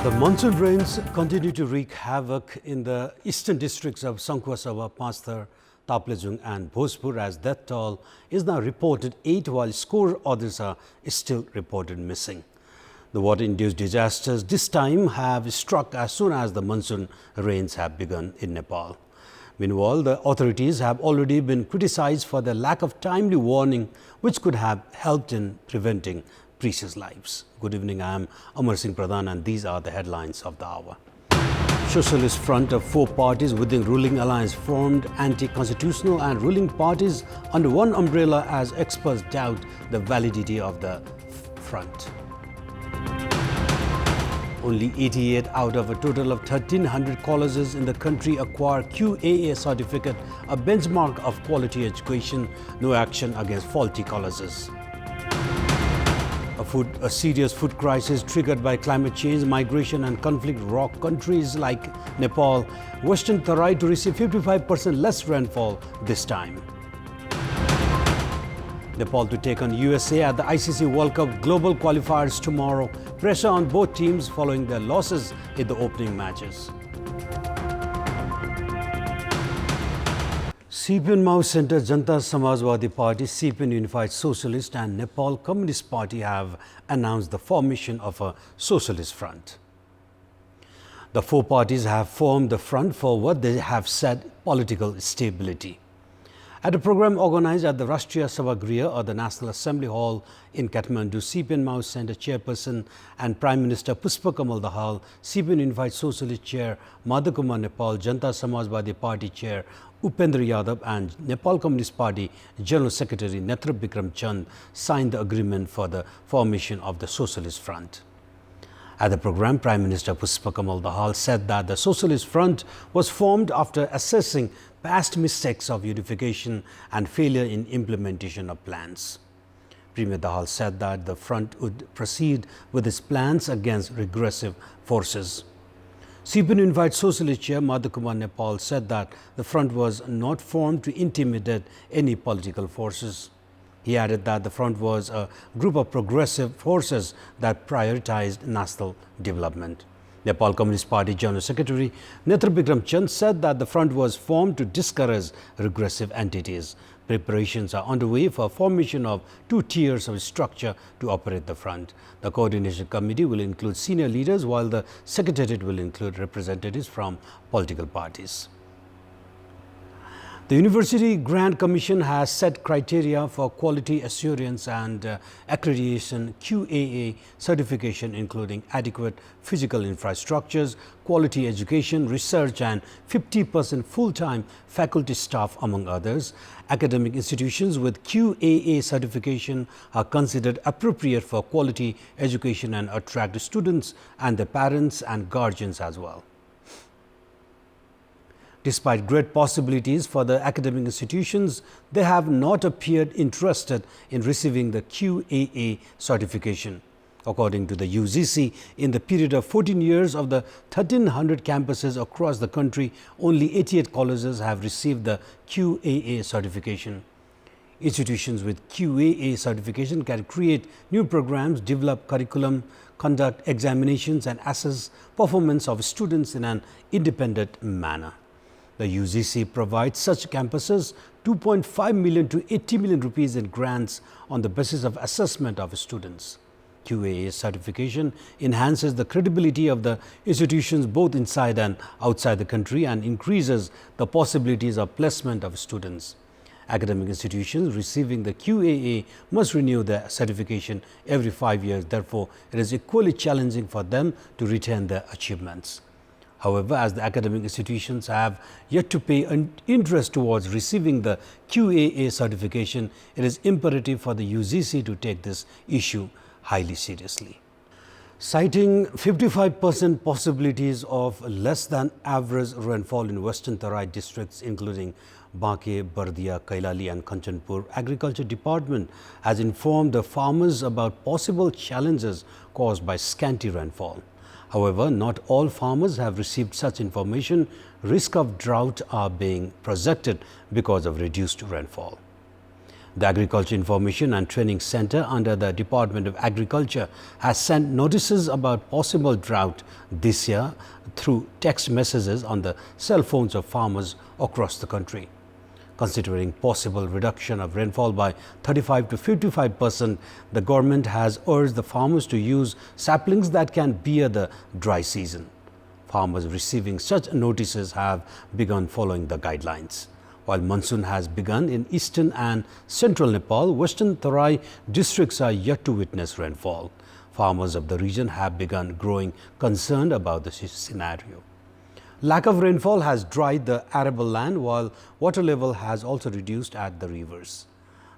The monsoon rains continue to wreak havoc in the eastern districts of Sankhwasava, Pasthar, Taplejung and Bhojpur as death toll is now reported 8 while score others are still reported missing. The water-induced disasters this time have struck as soon as the monsoon rains have begun in Nepal. Meanwhile, the authorities have already been criticized for their lack of timely warning, which could have helped in preventing precious lives. Good evening, I am Amar Singh Pradhan and these are the headlines of the hour. Socialist front of 4 parties within ruling alliance formed anti-constitutional and ruling parties under one umbrella as experts doubt the validity of the front. Only 88 out of a total of 1,300 colleges in the country acquire QAA certificate, a benchmark of quality education. No action against faulty colleges. A serious food crisis triggered by climate change, migration and conflict rock countries like Nepal, Western Tarai to receive 55% less rainfall this time. Nepal to take on USA at the ICC World Cup Global Qualifiers tomorrow. Pressure on both teams following their losses in the opening matches. CPN Mao Center, Janata Samajwadi Party, CPN Unified Socialist and Nepal Communist Party have announced the formation of a socialist front. The 4 parties have formed the front for what they have said political stability. At a program organized at the Rashtriya Sabhagriha or the National Assembly Hall in Kathmandu, CPN Mao Center Chairperson and Prime Minister Pushpakamal Dahal, CPN Unified Socialist Chair Madhakumar Nepal, Janata Samajwadi Party Chair Upendra Yadav and Nepal Communist Party General Secretary Netra Bikram Chand signed the agreement for the formation of the Socialist Front. At the program, Prime Minister Pushpakamal Dahal said that the Socialist Front was formed after assessing past mistakes of unification and failure in implementation of plans. Premier Dahal said that the front would proceed with its plans against regressive forces. CPN Unified Socialist Chair Madhakumar Nepal said that the front was not formed to intimidate any political forces. He added that the front was a group of progressive forces that prioritized national development. Nepal Communist Party General Secretary Netra Bikram Chand said that the front was formed to discourage regressive entities. Preparations are underway for formation of 2 tiers of structure to operate the front. The coordination committee will include senior leaders while the secretariat will include representatives from political parties. The University Grant Commission has set criteria for quality assurance and accreditation QAA certification, including adequate physical infrastructures, quality education, research and 50% full-time faculty staff, among others. Academic institutions with QAA certification are considered appropriate for quality education and attract students and their parents and guardians as well. Despite great possibilities for the academic institutions, they have not appeared interested in receiving the QAA certification. According to the UGC, in the period of 14 years of the 1,300 campuses across the country, only 88 colleges have received the QAA certification. Institutions with QAA certification can create new programs, develop curriculum, conduct examinations and assess performance of students in an independent manner. The UGC provides such campuses 2.5 million to 80 million rupees in grants on the basis of assessment of students. QAA certification enhances the credibility of the institutions both inside and outside the country and increases the possibilities of placement of students. Academic institutions receiving the QAA must renew their certification every 5 years. Therefore, it is equally challenging for them to retain their achievements. However, as the academic institutions have yet to pay interest towards receiving the QAA certification, it is imperative for the UGC to take this issue highly seriously. Citing 55% possibilities of less than average rainfall in Western Tarai districts, including Banke, Bardia, Kailali and Kanchanpur, Agriculture Department has informed the farmers about possible challenges caused by scanty rainfall. However, not all farmers have received such information. Risk of drought are being projected because of reduced rainfall. The Agriculture Information and Training Center under the Department of Agriculture has sent notices about possible drought this year through text messages on the cell phones of farmers across the country. Considering possible reduction of rainfall by 35 to 55%, the government has urged the farmers to use saplings that can bear the dry season. Farmers receiving such notices have begun following the guidelines. While monsoon has begun in eastern and central Nepal, western Tarai districts are yet to witness rainfall. Farmers of the region have begun growing concerned about the scenario. Lack of rainfall has dried the arable land, while water level has also reduced at the rivers.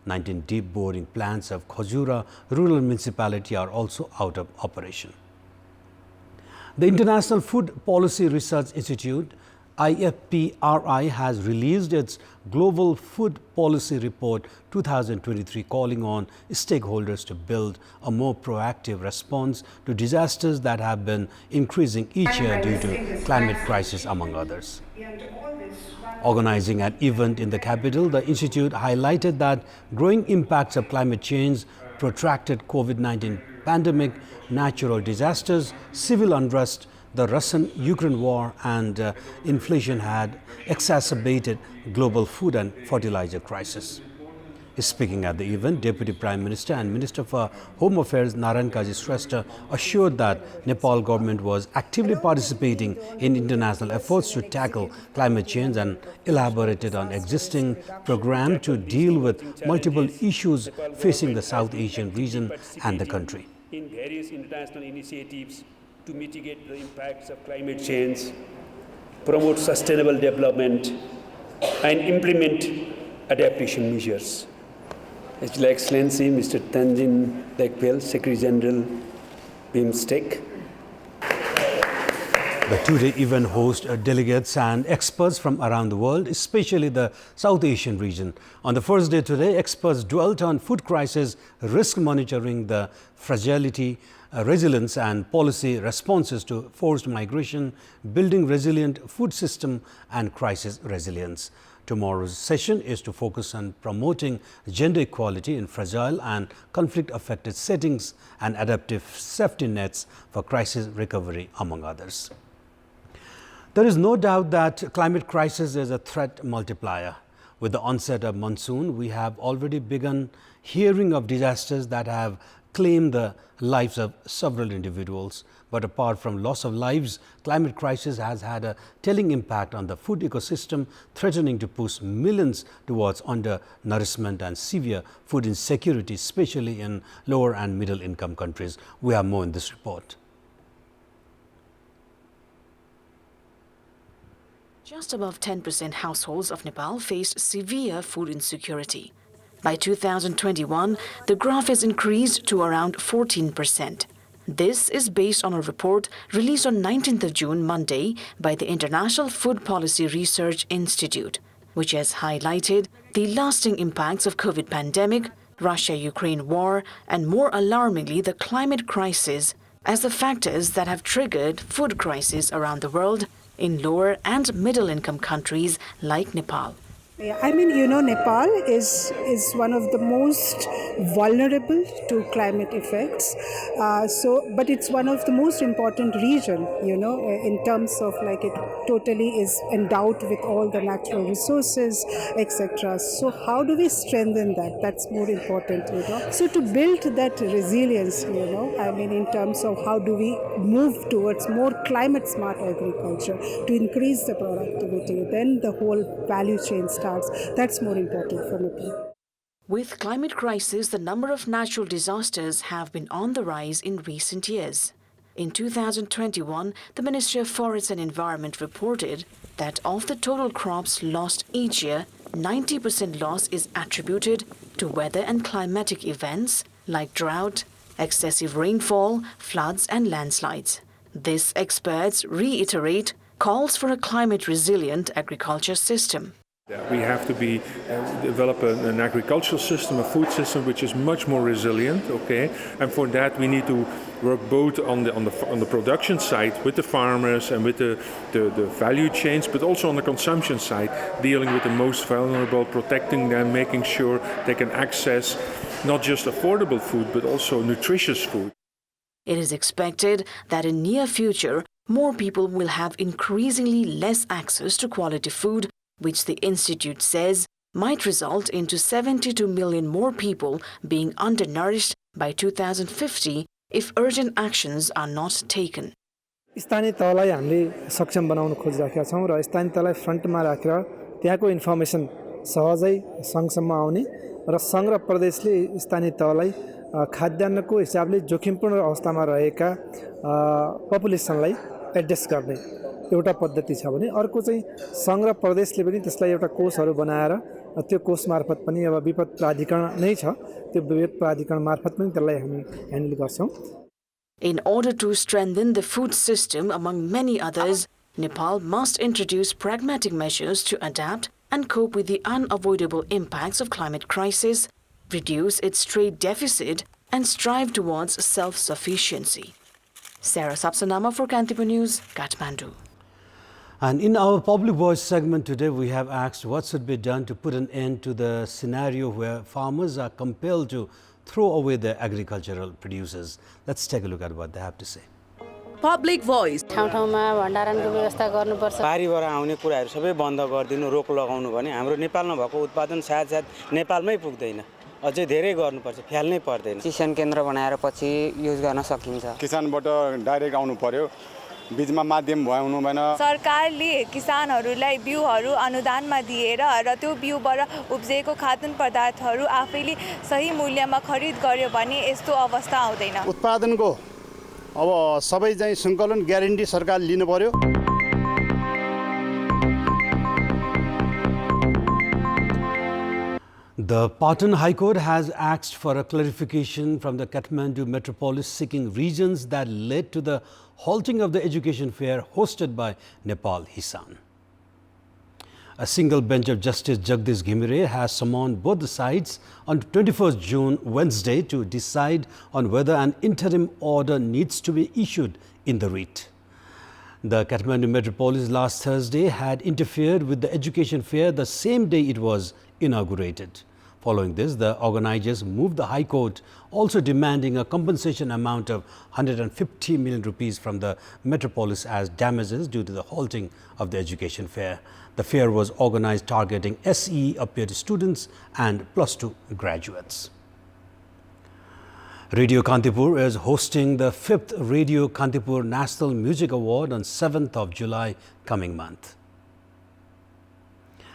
19 deep boring plants of Khajura rural municipality are also out of operation. The International Food Policy Research Institute IFPRI has released its Global Food Policy Report 2023, calling on stakeholders to build a more proactive response to disasters that have been increasing each year due to climate crisis, among others. Organizing an event in the capital, the institute highlighted that growing impacts of climate change, protracted COVID-19 pandemic, natural disasters, civil unrest, the Russian-Ukraine war and inflation had exacerbated global food and fertilizer crisis. Speaking at the event, Deputy Prime Minister and Minister for Home Affairs Narayan Kaji Shrestha assured that Nepal government was actively participating in international efforts to tackle climate change and elaborated on existing program to deal with multiple issues facing the South Asian region and the country. In various international initiatives to mitigate the impacts of climate change, promote sustainable development, and implement adaptation measures. His Excellency Mr. Tanjin Lekpel, Secretary General, BIMSTEC. The two-day event hosts delegates and experts from around the world, especially the South Asian region. On the first day today, experts dwelt on food crisis, risk monitoring, the fragility, resilience and policy responses to forced migration, building resilient food system and crisis resilience. Tomorrow's session is to focus on promoting gender equality in fragile and conflict-affected settings and adaptive safety nets for crisis recovery, among others. There is no doubt that climate crisis is a threat multiplier. With the onset of monsoon, we have already begun hearing of disasters that have claimed the lives of several individuals. But apart from loss of lives, climate crisis has had a telling impact on the food ecosystem, threatening to push millions towards undernourishment and severe food insecurity, especially in lower and middle income countries. We have more in this report. Just above 10% households of Nepal faced severe food insecurity. By 2021, the graph has increased to around 14%. This is based on a report released on 19th of June, Monday, by the International Food Policy Research Institute, which has highlighted the lasting impacts of COVID pandemic, Russia-Ukraine war, and more alarmingly, the climate crisis as the factors that have triggered food crises around the world in lower and middle-income countries like Nepal. I mean, Nepal is one of the most vulnerable to climate effects. But it's one of the most important region, in terms of like it totally is endowed with all the natural resources, etc. So how do we strengthen that? That's more important, So to build that resilience, I mean, in terms of how do we move towards more climate smart agriculture to increase the productivity, then the whole value chain starts. That's more important for Nepal. With climate crisis, the number of natural disasters have been on the rise in recent years. In 2021, the Ministry of Forests and Environment reported that of the total crops lost each year, 90% loss is attributed to weather and climatic events like drought, excessive rainfall, floods and landslides. This, experts reiterate, calls for a climate-resilient agriculture system. We have to develop an agricultural system, a food system which is much more resilient, okay? And for that we need to work both on the production side with the farmers and with the value chains, but also on the consumption side, dealing with the most vulnerable, protecting them, making sure they can access not just affordable food, but also nutritious food. It is expected that in near future, more people will have increasingly less access to quality food, which the institute says might result into 72 million more people being undernourished by 2050 if urgent actions are not taken. स्थानीय तहलाई हामीले सक्षम बनाउन खोजिरहेका छौं र स्थानीय तहलाई फ्रन्टमा राखेर त्यहाँको information सहजै सँगसम्म आउने र संघ र प्रदेशले स्थानीय तहलाई खाद्यान्नको हिसाबले जोखिमपूर्ण अवस्थामा रहेका पपुलेसनलाई एड्रेस गर्ने एउटा पद्धति छ भने अर्को चाहिँ संघ र प्रदेशले पनि त्यसलाई एउटा कोषहरू बनाएर त्यो कोष मार्फत पनि अब विपद प्राधिकरण नै छ त्यो विपद प्राधिकरण मार्फत पनि त्यसलाई हामी ह्यान्डल गर्छौं. In order to strengthen the food system, among many others, Nepal must introduce pragmatic measures to adapt and cope with the unavoidable impacts of climate crisis, reduce its trade deficit, and strive towards self-sufficiency. Sarah Sapsanama for Kantipur News, Kathmandu. And in our Public Voice segment today, we have asked what should be done to put an end to the scenario where farmers are compelled to throw away their agricultural producers. Let's take a look at what they have to say. Public Voice. ठाउँ-ठाउँमा भण्डारणको व्यवस्था गर्नुपर्छ. बारीबाट आउने कुराहरू सबै बन्द गरिदिनु, रोक लगाउनु भने हाम्रो नेपालमा भएको उत्पादन सायद नेपालमै पुग्दैन. अझै धेरै गर्नुपर्छ, फ्याल्नै पर्दैन. किसान केन्द्र बनाएर पछि युज गर्न सकिन्छ. किसानबाट डाइरेक्ट आउनु पर्यो, बीचमा माध्यम भएउनु भएन. सरकारले किसानहरूलाई बिउहरू अनुदानमा दिएर र त्यो बिउबाट उब्जेको खाद्य पदार्थहरू आफैले सही मूल्यमा खरिद गर्यो भने यस्तो अवस्था आउँदैन. उत्पादनको अब सबै चाहिँ सङ्कलन ग्यारेन्टी सरकारले लिनु पर्यो. The Patan High Court has asked for a clarification from the Kathmandu metropolis seeking reasons that led to the halting of the education fair hosted by Nepal Hisan. A single bench of Justice Jagdish Ghimire has summoned both the sides on 21st June, Wednesday, to decide on whether an interim order needs to be issued in the writ. The Kathmandu metropolis last Thursday had interfered with the education fair the same day it was inaugurated. Following this, the organizers moved the High Court, also demanding a compensation amount of 150 million rupees from the metropolis as damages due to the halting of the education fair. The fair was organized targeting SE appeared students and +2 graduates. Radio Kantipur is hosting the 5th Radio Kantipur National Music Award on 7th of July coming month.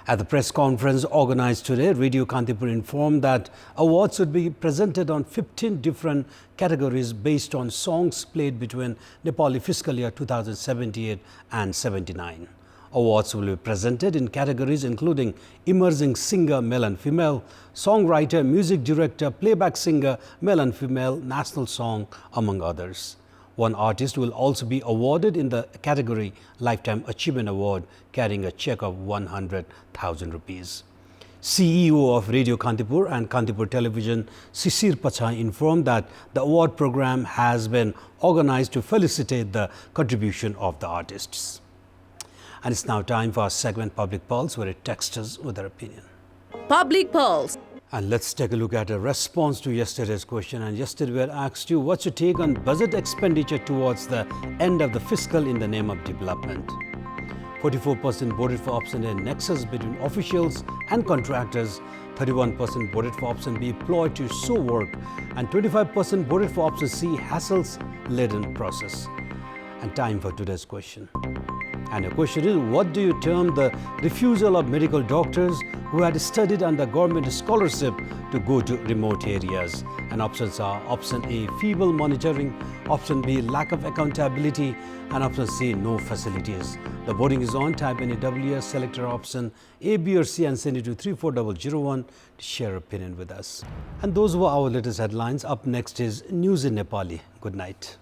At the press conference organized today, Radio Kantipur informed that awards would be presented on 15 different categories based on songs played between Nepali fiscal year 2078 and 79. Awards will be presented in categories including Emerging Singer Male and Female, Songwriter, Music Director, Playback Singer Male and Female, National Song, among others. One artist will also be awarded in the category Lifetime Achievement Award, carrying a check of 100,000 rupees. CEO of Radio Kantipur and Kantipur Television, Sisir Pachai, informed that the award program has been organized to felicitate the contribution of the artists. And it's now time for our segment Public Pulse, where it texts us with their opinion. Public Pulse. And let's take a look at a response to yesterday's question. And yesterday we had asked you, what's your take on budget expenditure towards the end of the fiscal in the name of development? 44% voted for option A, nexus between officials and contractors. 31% voted for option B, ploy to show work. And 25% voted for option C, hassles-laden process. And time for today's question. And the question is, what do you term the refusal of medical doctors who had studied under government scholarship to go to remote areas? And options are option A, feeble monitoring, option B, lack of accountability, and option C, no facilities. The voting is on. Type in AWS, select your option A, B or C and send it to 34001 to share your opinion with us. And those were our latest headlines. Up next is News in Nepali. Good night.